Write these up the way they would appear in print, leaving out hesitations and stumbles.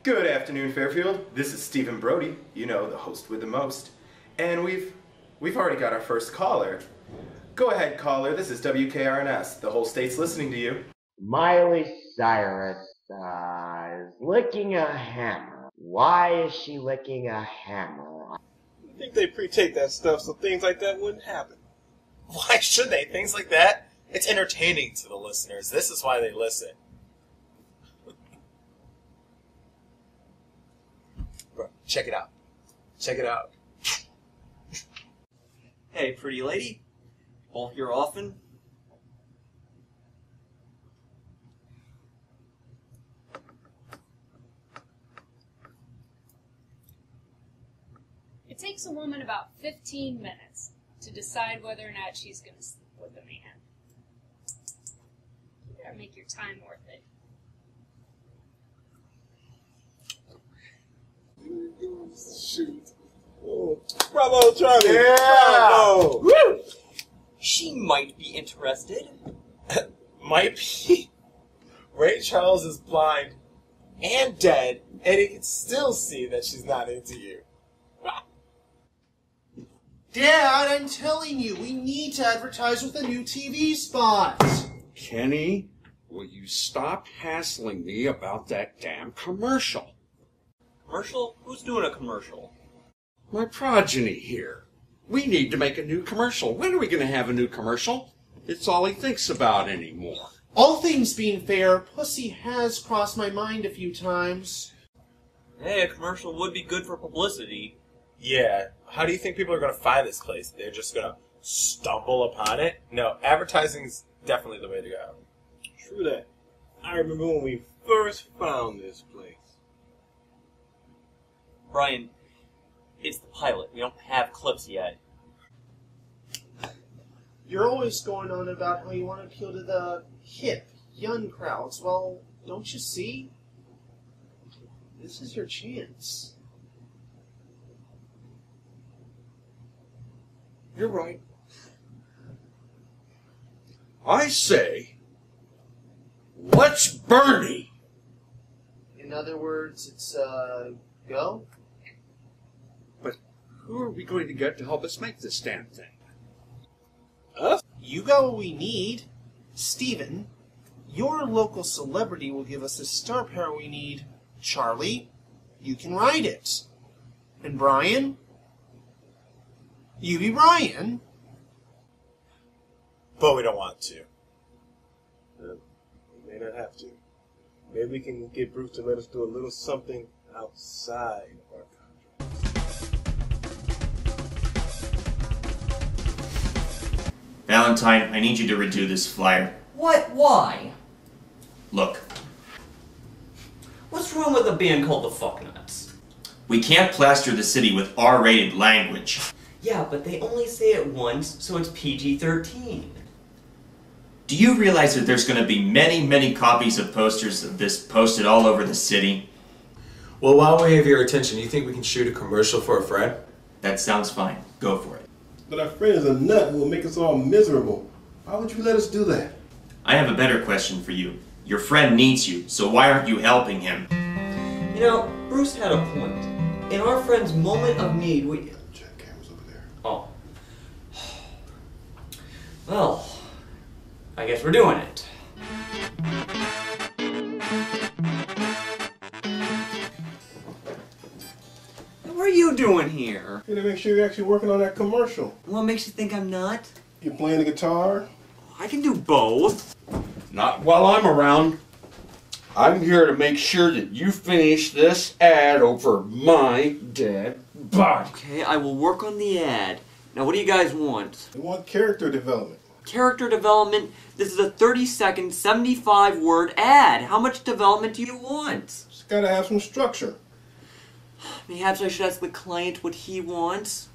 Good afternoon, Fairfield. This is Stephen Brody, you know, the host with the most. And we've already got our first caller. Go ahead, caller. This is WKRNS. The whole state's listening to you. Miley Cyrus is licking a hammer. Why is she licking a hammer? I think they pre-tape that stuff so things like that wouldn't happen. Why should they? Things like that? It's entertaining to the listeners. This is why they listen. Bro, check it out. Check it out. Hey, pretty lady. Won't hear often. It takes a woman about 15 minutes to decide whether or not she's going to sleep with a man. You better make your time worth it. Shoot. Oh. Bravo, Charlie! Yeah! Bravo! Woo! She might be interested. Might be. Ray Charles is blind and dead, and he can still see that she's not into you. Dad, I'm telling you, we need to advertise with a new TV spot. Kenny, will you stop hassling me about that damn commercial? Commercial? Who's doing a commercial? My progeny here. We need to make a new commercial. When are we going to have a new commercial? It's all he thinks about anymore. All things being fair, pussy has crossed my mind a few times. Hey, a commercial would be good for publicity. Yeah. How do you think people are going to find this place? They're just going to stumble upon it? No, advertising is definitely the way to go. True that. I remember when we first found this place. Brian, it's the pilot. We don't have clips yet. You're always going on about how you want to appeal to the hip, young crowds. Well, don't you see? This is your chance. You're right. I say, let's Bernie. In other words, it's, go? But who are we going to get to help us make this damn thing? Us? You got what we need. Steven, your local celebrity will give us the star power we need. Charlie, you can write it. And Brian? You be Brian. But we don't want to. We may not have to. Maybe we can get Bruce to let us do a little something outside of our Valentine, I need you to redo this flyer. What? Why? Look, What's wrong with a band called the Fucknuts? we can't plaster the city with R-rated language. Yeah, but they only say it once, so it's PG-13. Do you realize that there's going to be many, many copies of posters of this posted all over the city? Well, while we have your attention, you think we can shoot a commercial for a friend? That sounds fine. Go for it. But our friend is a nut who will make us all miserable. Why would you let us do that? I have a better question for you. Your friend needs you, so why aren't you helping him? You know, Bruce had a point. In our friend's moment of need, we... Check cameras over there. Oh. Well, I guess we're doing it. What are you doing here? Here to make sure you're actually working on that commercial. What makes you think I'm not? You're playing the guitar? I can do both. Not while I'm around. I'm here to make sure that you finish this ad over my dead body. Okay, I will work on the ad. Now, what do you guys want? We want character development. Character development? This is a 30-second, 75-word ad. How much development do you want? It's gotta have some structure. Perhaps I should ask the client what he wants.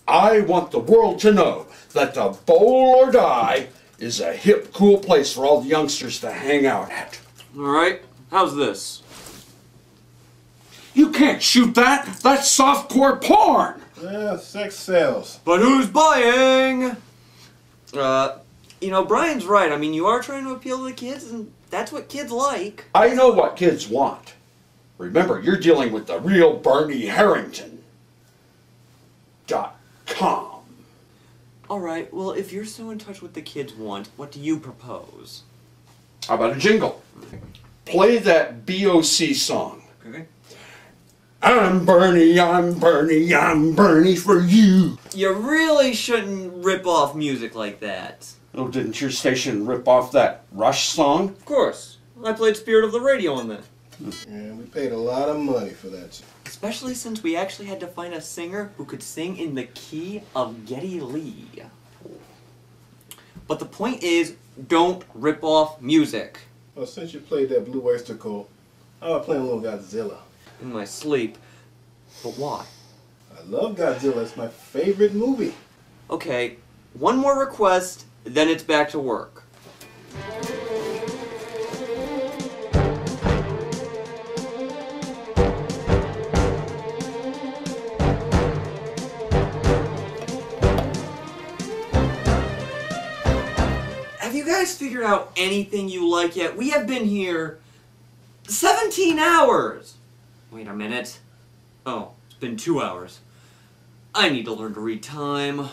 I want the world to know that the Bowl or Die is a hip, cool place for all the youngsters to hang out at. Alright, how's this? You can't shoot that! That's softcore porn! Yeah, sex sells. But who's buying? You know, Brian's right. I mean, you are trying to appeal to the kids, and that's what kids like. I know what kids want. Remember, you're dealing with the real Barney Harrington.com. Alright, well, if you're so in touch with the kids want, what do you propose? How about a jingle? Play that BOC song. Okay. I'm Bernie, I'm Bernie, I'm Bernie for you. You really shouldn't rip off music like that. Oh, didn't your station rip off that Rush song? Of course. I played Spirit of the Radio on that. Yeah, we paid a lot of money for that. Especially since we actually had to find a singer who could sing in the key of Geddy Lee. But the point is, don't rip off music. Well, since you played that Blue Oyster Cult, how about playing a little Godzilla? In my sleep. But why? I love Godzilla. It's my favorite movie. Okay, one more request, then it's back to work. Have you guys figured out anything you like yet? We have been here 17 hours! Wait a minute. Oh, it's been 2 hours. I need to learn to read time.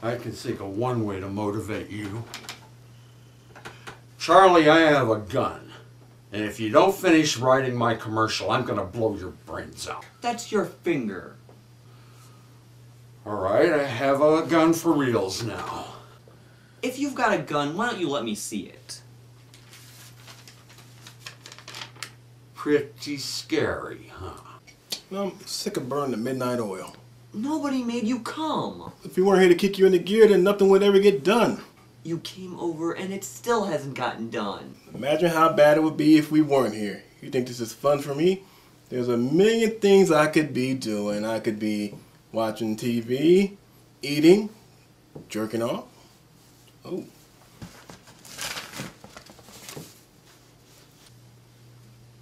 I can think of one way to motivate you. Charlie, I have a gun. And if you don't finish writing my commercial, I'm going to blow your brains out. That's your finger. All right, I have a gun for reals now. If you've got a gun, why don't you let me see it? Pretty scary, huh? I'm sick of burning the midnight oil. Nobody made you come. If you weren't here to kick you into gear, then nothing would ever get done. You came over and it still hasn't gotten done. Imagine how bad it would be if we weren't here. You think this is fun for me? There's a million things I could be doing. I could be watching TV, eating, jerking off. Oh.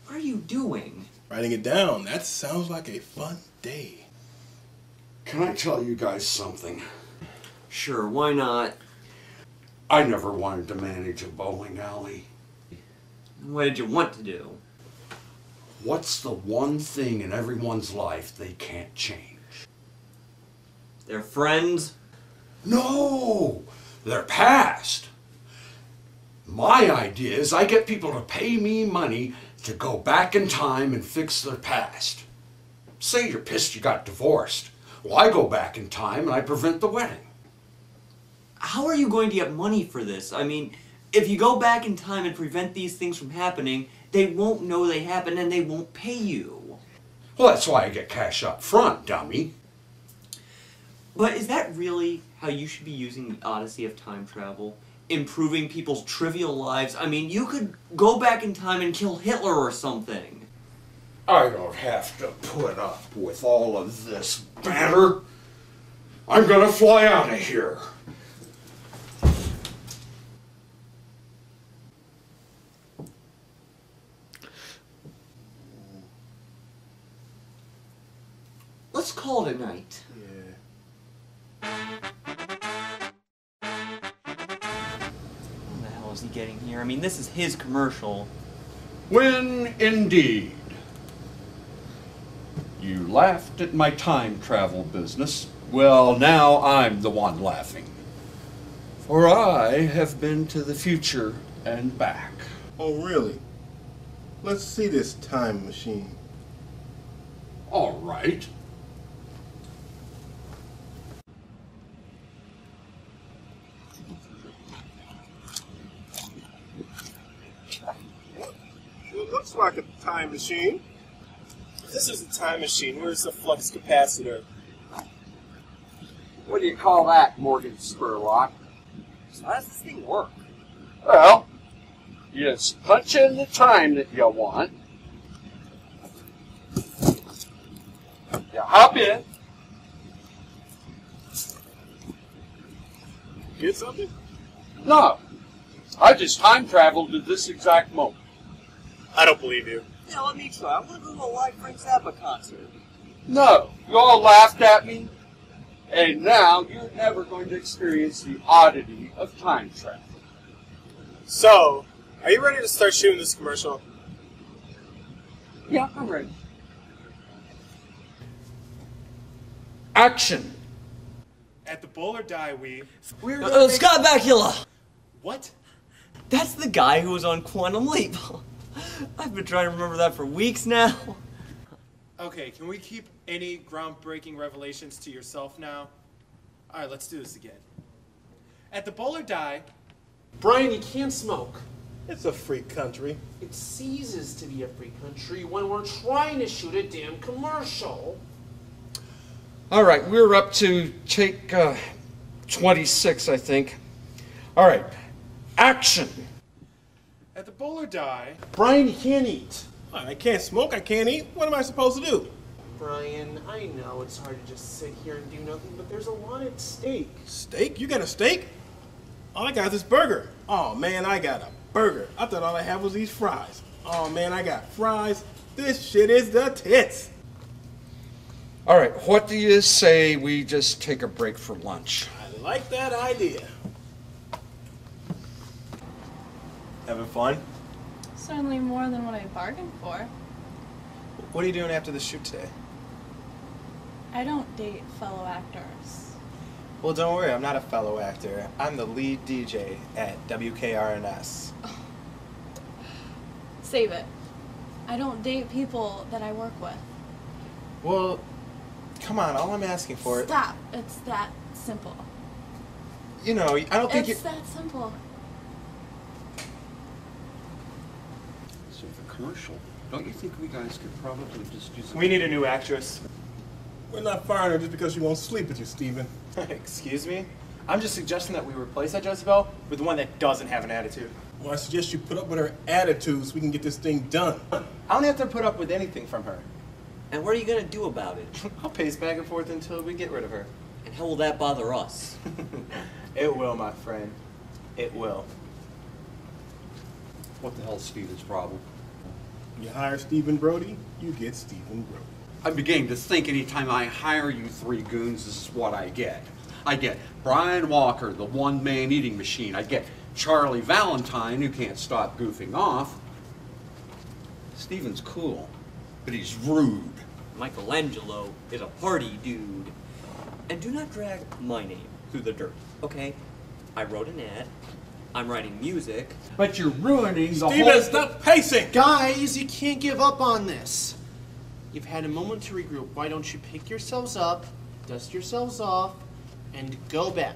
What are you doing? Writing it down. That sounds like a fun day. Can I tell you guys something? Sure, why not? I never wanted to manage a bowling alley. What did you want to do? What's the one thing in everyone's life they can't change? Their friends? No! Their past! My idea is I get people to pay me money to go back in time and fix their past. Say you're pissed you got divorced. Well, I go back in time and I prevent the wedding. How are you going to get money for this? I mean, if you go back in time and prevent these things from happening, they won't know they happened and they won't pay you. Well, that's why I get cash up front, dummy. But is that really how you should be using the odyssey of time travel? Improving people's trivial lives? I mean, you could go back in time and kill Hitler or something. I don't have to put up with all of this banter. I'm gonna fly out of here. Let's call it a night. When the hell is he getting here? I mean, this is his commercial. When indeed. You laughed at my time travel business. Well, now I'm the one laughing. For I have been to the future and back. Oh, really? Let's see this time machine. All right. It looks like a time machine. This is a time machine. Where's the flux capacitor? What do you call that, Morgan Spurlock? So how does this thing work? Well, you just punch in the time that you want. You hop in. Get something? No. I just time traveled to this exact moment. I don't believe you. Yeah, let me try. I want to go to a live Frank Zappa concert. No. You all laughed at me. And now you're never going to experience the oddity of time travel. So, are you ready to start shooting this commercial? Yeah, I'm ready. Action! At the bowl or die, we... Scott Bakula! What? That's the guy who was on Quantum Leap. I've been trying to remember that for weeks now. Okay, can we keep any groundbreaking revelations to yourself now? Alright, let's do this again. At the bowl or die... Brian, you can't smoke. It's a free country. It ceases to be a free country when we're trying to shoot a damn commercial. All right, we're up to take 26, I think. All right, action! At the bowl or die... Brian, you can't eat. I can't smoke, I can't eat. What am I supposed to do? Brian, I know it's hard to just sit here and do nothing, but there's a lot at stake. Steak? You got a steak? All I got is this burger. Oh man, I got a burger. I thought all I had was these fries. Oh man, I got fries. This shit is the tits. All right, what do you say we just take a break for lunch? I like that idea. Having fun? Certainly more than what I bargained for. What are you doing after the shoot today? I don't date fellow actors. Well, don't worry, I'm not a fellow actor. I'm the lead DJ at WKRNS. Save it. I don't date people that I work with. Well, come on, all I'm asking for... Stop. It's that simple. You know, I don't think It's that simple. So the commercial, don't you think we guys could probably just do something? We need a new actress. We're not firing her just because she won't sleep with you, Steven. Excuse me? I'm just suggesting that we replace that Jezebel with one that doesn't have an attitude. Well, I suggest you put up with her attitude so we can get this thing done. I don't have to put up with anything from her. And what are you gonna do about it? I'll pace back and forth until we get rid of her. And how will that bother us? It will, my friend. It will. What the hell's Steven's problem? You hire Stephen Brody, you get Stephen Brody. I'm beginning to think anytime I hire you three goons, this is what I get. I get Brian Walker, the one-man eating machine. I get Charlie Valentine, who can't stop goofing off. Steven's cool, but he's rude. Michelangelo is a party dude. And do not drag my name through the dirt, okay? I wrote an ad. I'm writing music. But you're ruining the Steven, whole... stop pacing! Guys, you can't give up on this. You've had a moment to regroup. Why don't you pick yourselves up, dust yourselves off, and go back?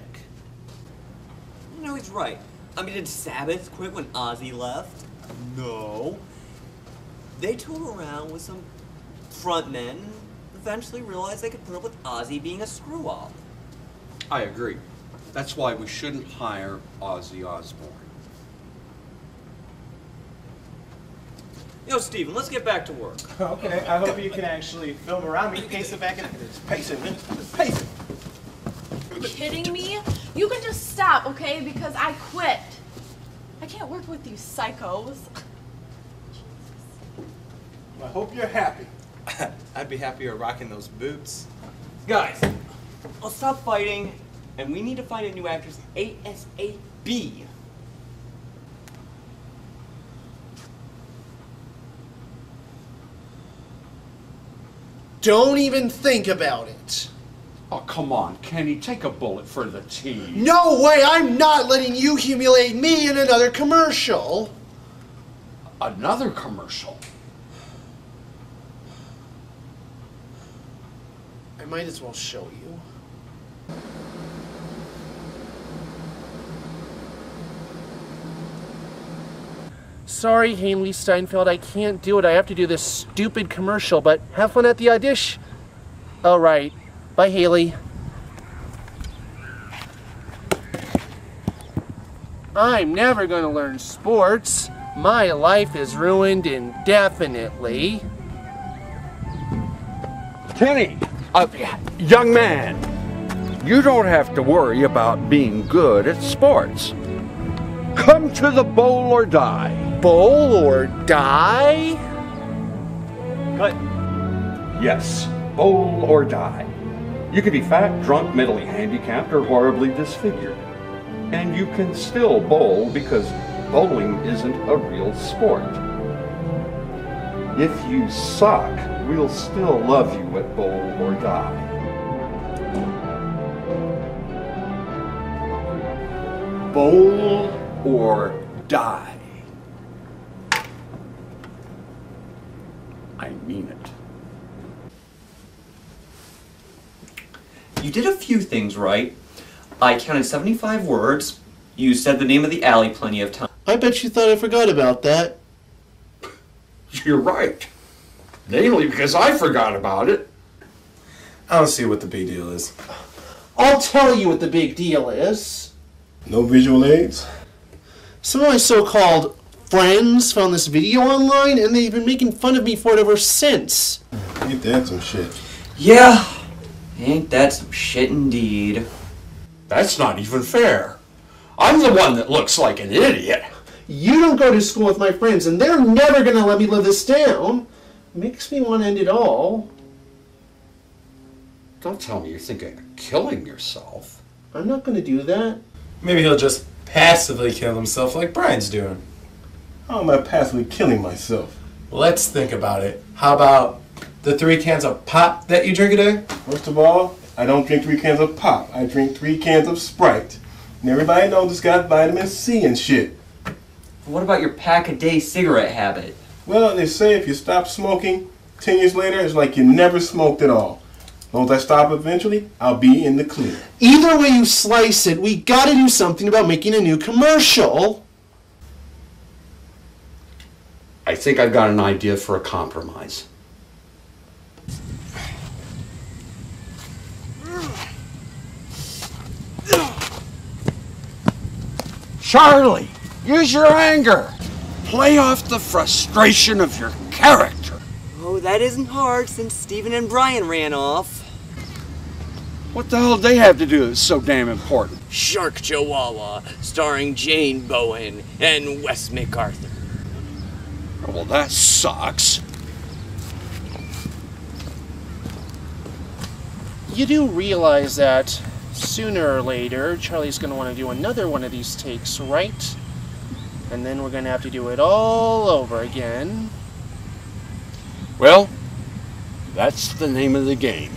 You know, he's right. I mean, did Sabbath quit when Ozzy left? No. They toured around with some frontmen and eventually realized they could put up with Ozzy being a screw-up. I agree. That's why we shouldn't hire Ozzy Osbourne. Yo, Steven, let's get back to work. Okay, I hope you can actually film around me. Pace it back and pace it. Pace it. Are you kidding me? You can just stop, okay? Because I quit. I can't work with you psychos. I hope you're happy. I'd be happier rocking those boots. Guys, let's stop fighting, and we need to find a new actress ASAP. Don't even think about it. Oh, come on, Kenny, take a bullet for the team. No way, I'm not letting you humiliate me in another commercial. Another commercial? I might as well show you. Sorry, Haley Steinfeld, I can't do it. I have to do this stupid commercial, but have fun at the audition. All right. Bye, Haley. I'm never going to learn sports. My life is ruined indefinitely. Kenny, young man, you don't have to worry about being good at sports. Come to the bowl or die. Bowl or die? Cut. Yes, bowl or die. You can be fat, drunk, mentally handicapped, or horribly disfigured. And you can still bowl because bowling isn't a real sport. If you suck, we'll still love you at Bowl or Die. Bowl or Die. I mean it. You did a few things right. I counted 75 words. You said the name of the alley plenty of times. I bet you thought I forgot about that. You're right. Namely because I forgot about it. I don't see what the big deal is. I'll tell you what the big deal is. No visual aids? Some of my so-called friends found this video online, and they've been making fun of me for it ever since. Ain't that some shit? Yeah, ain't that some shit indeed. That's not even fair. I'm the one that looks like an idiot. You don't go to school with my friends, and they're never gonna let me live this down. Makes me want to end it all. Don't tell me you're thinking of killing yourself. I'm not gonna do that. Maybe he'll just passively kill himself like Brian's doing. How am I passively killing myself? Let's think about it. How about the 3 cans of pop that you drink a day? First of all, I don't drink 3 cans of pop. I drink 3 cans of Sprite. And everybody knows it's got vitamin C and shit. What about your pack-a-day cigarette habit? Well, they say if you stop smoking, 10 years later, it's like you never smoked at all. As long as I stop eventually, I'll be in the clear. Either way you slice it, we gotta do something about making a new commercial. I think I've got an idea for a compromise. Charlie, use your anger. Play off the frustration of your character. Oh, that isn't hard since Steven and Brian ran off. What the hell do they have to do that's so damn important? Shark Chihuahua, starring Jane Bowen and Wes MacArthur. Well, that sucks. You do realize that sooner or later, Charlie's going to want to do another one of these takes, right? And then we're going to have to do it all over again. Well, that's the name of the game.